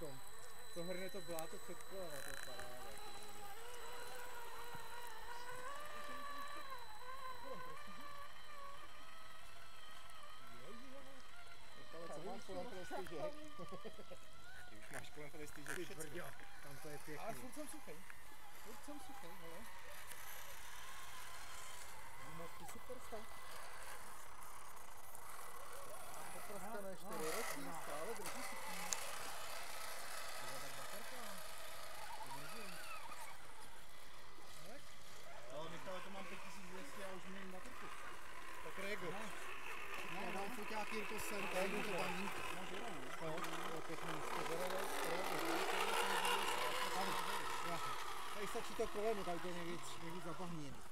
teďkom. To hrne to bláto před kolem, to je paráda. Co máš kolem prestižek? Ty už máš kolem prestižek všecko. Ty tam to je pěkný. Ale furt jsem suchej. Hele. Ty super stav. Popraskané 4 roky, stále drží si tím. To je tak baterka. To drží. Tak? Ale Michale, to mám 5200 a už měním baterku. Tak rego. Já dám foťák Jirko sem, to je to tam mít. No, to je pěkný. Tady stačí to koleno, tady to je nejvíc zapahněný.